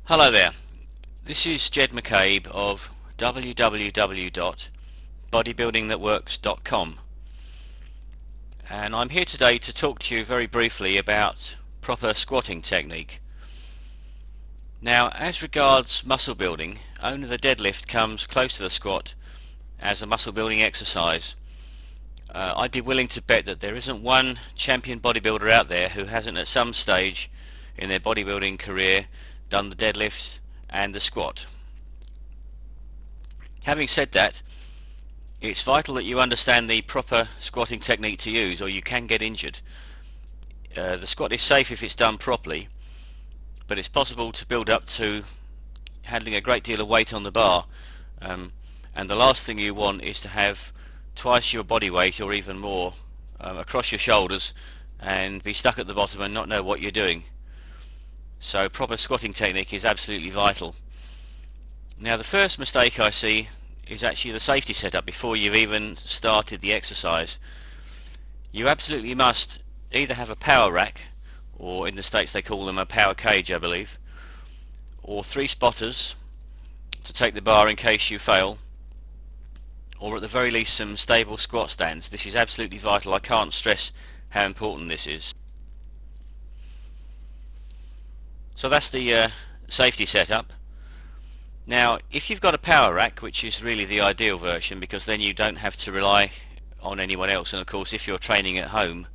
Hello there, this is Jed McCabe of www.bodybuildingthatworks.com, and I'm here today to talk to you very briefly about proper squatting technique. Now, as regards muscle building, only the deadlift comes close to the squat as a muscle building exercise. I'd be willing to bet that there isn't one champion bodybuilder out there who hasn't at some stage in their bodybuilding career done the deadlift and the squat. Having said that, it's vital that you understand the proper squatting technique to use, or you can get injured. The squat is safe if it's done properly, but it's possible to build up to handling a great deal of weight on the bar, and the last thing you want is to have twice your body weight or even more across your shoulders and be stuck at the bottom and not know what you're doing. So proper squatting technique is absolutely vital. Now, the first mistake I see is actually the safety setup before you've even started the exercise. You absolutely must either have a power rack, or in the States they call them a power cage, I believe, or 3 spotters to take the bar in case you fail, or at the very least some stable squat stands. This is absolutely vital. I can't stress how important this is. So that's the safety setup. Now, if you've got a power rack, which is really the ideal version, because then you don't have to rely on anyone else, and of course if you're training at home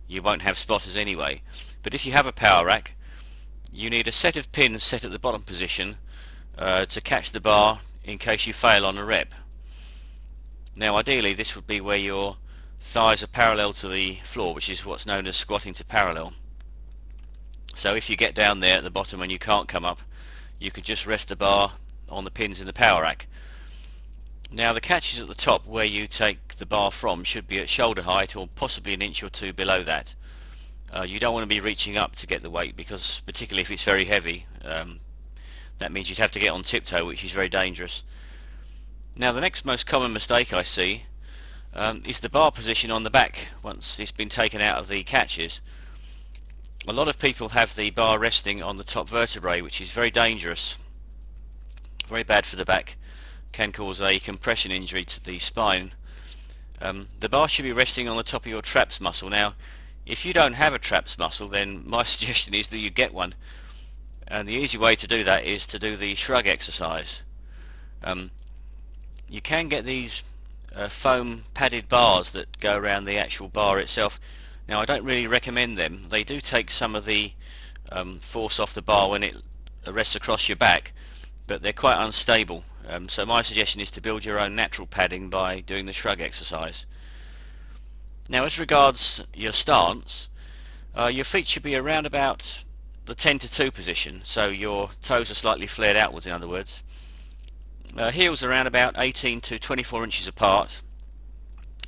you won't have spotters anyway, but if you have a power rack, you need a set of pins set at the bottom position to catch the bar in case you fail on a rep. Now, ideally this would be where your thighs are parallel to the floor, which is what's known as squatting to parallel. So if you get down there at the bottom and you can't come up, you could just rest the bar on the pins in the power rack. Now, the catches at the top where you take the bar from should be at shoulder height, or possibly an inch or two below that. You don't want to be reaching up to get the weight, because particularly if it's very heavy, that means you'd have to get on tiptoe, which is very dangerous. Now, the next most common mistake I see is the bar position on the back once it's been taken out of the catches. A lot of people have the bar resting on the top vertebrae, which is very dangerous, very bad for the back, can cause a compression injury to the spine. The bar should be resting on the top of your traps muscle. Now, if you don't have a traps muscle, then my suggestion is that you get one, and the easy way to do that is to do the shrug exercise. You can get these foam padded bars that go around the actual bar itself. Now, I don't really recommend them. They do take some of the force off the bar when it rests across your back, but they're quite unstable. So my suggestion is to build your own natural padding by doing the shrug exercise. Now, as regards your stance, your feet should be around about the 10 to 2 position, so your toes are slightly flared outwards, in other words. Heels around about 18 to 24 inches apart.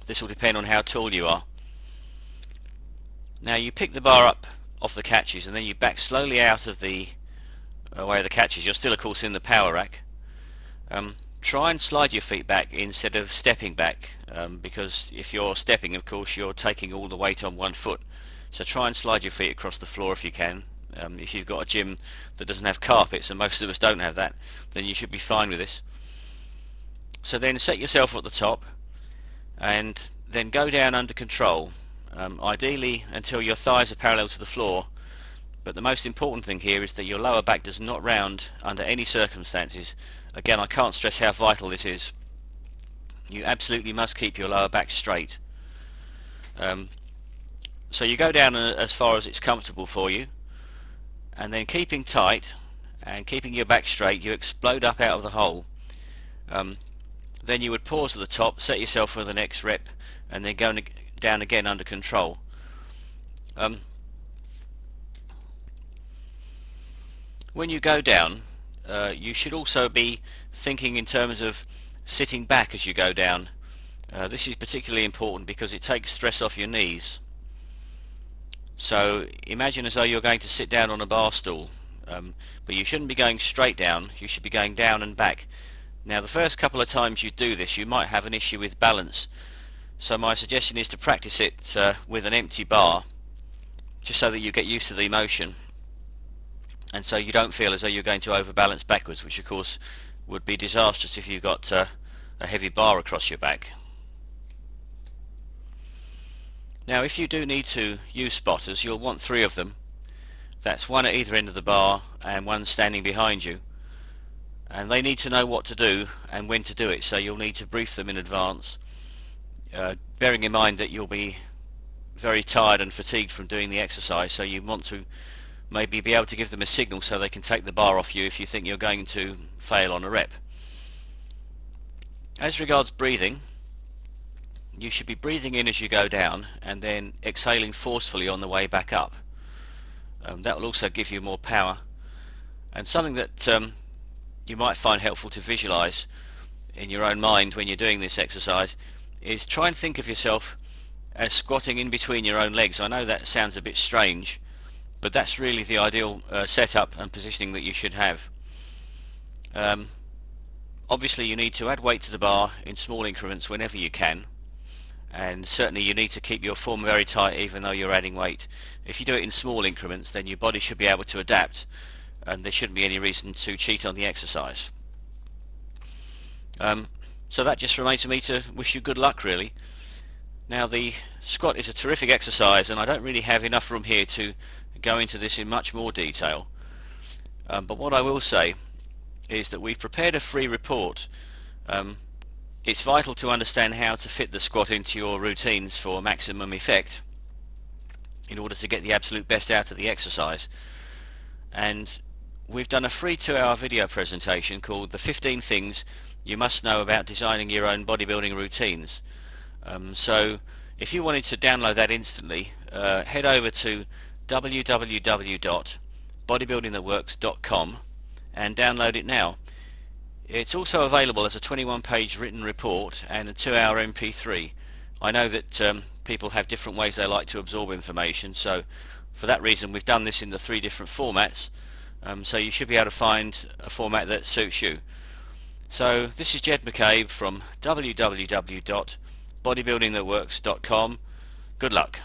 This will depend on how tall you are. Now, you pick the bar up off the catches and then you back slowly out of the way of the catches. You're still, of course, in the power rack. Try and slide your feet back instead of stepping back, because if you're stepping, of course, you're taking all the weight on one foot. So try and slide your feet across the floor if you can. If you've got a gym that doesn't have carpets, and most of us don't have that, then you should be fine with this. So then set yourself at the top and then go down under control. Ideally until your thighs are parallel to the floor, but the most important thing here is that your lower back does not round under any circumstances. Again, I can't stress how vital this is. You absolutely must keep your lower back straight. So you go down as far as it's comfortable for you, and then keeping tight and keeping your back straight, you explode up out of the hole. Then you would pause at the top, set yourself for the next rep, and then go down again under control. When you go down, you should also be thinking in terms of sitting back as you go down. This is particularly important because it takes stress off your knees. So imagine as though you're going to sit down on a bar stool, but you shouldn't be going straight down, you should be going down and back. Now, the first couple of times you do this, you might have an issue with balance. So my suggestion is to practice it with an empty bar, just so that you get used to the motion. and so you don't feel as though you're going to overbalance backwards, which of course would be disastrous if you've got a heavy bar across your back. Now if you do need to use spotters, you'll want 3 of them. That's one at either end of the bar and one standing behind you, and they need to know what to do and when to do it, so you'll need to brief them in advance, bearing in mind that you'll be very tired and fatigued from doing the exercise, so you want to maybe be able to give them a signal so they can take the bar off you if you think you're going to fail on a rep. As regards breathing, you should be breathing in as you go down and then exhaling forcefully on the way back up. That will also give you more power, and something that you might find helpful to visualize in your own mind when you're doing this exercise is try and think of yourself as squatting in between your own legs. I know that sounds a bit strange, but that's really the ideal setup and positioning that you should have. Obviously you need to add weight to the bar in small increments whenever you can, and certainly you need to keep your form very tight even though you're adding weight. If you do it in small increments, then your body should be able to adapt, and there shouldn't be any reason to cheat on the exercise. So that just remains for me to wish you good luck, really. Now the squat is a terrific exercise, and I don't really have enough room here to go into this in much more detail, but what I will say is that we've prepared a free report. It's vital to understand how to fit the squat into your routines for maximum effect in order to get the absolute best out of the exercise, and we've done a free 2-hour video presentation called the 15 things you must know about designing your own bodybuilding routines. So if you wanted to download that instantly, head over to www.bodybuildingthatworks.com and download it now. It's also available as a 21-page written report and a 2-hour MP3. I know that people have different ways they like to absorb information, so for that reason we've done this in the 3 different formats, so you should be able to find a format that suits you. So this is Jed McCabe from www.bodybuildingthatworks.com. Good luck.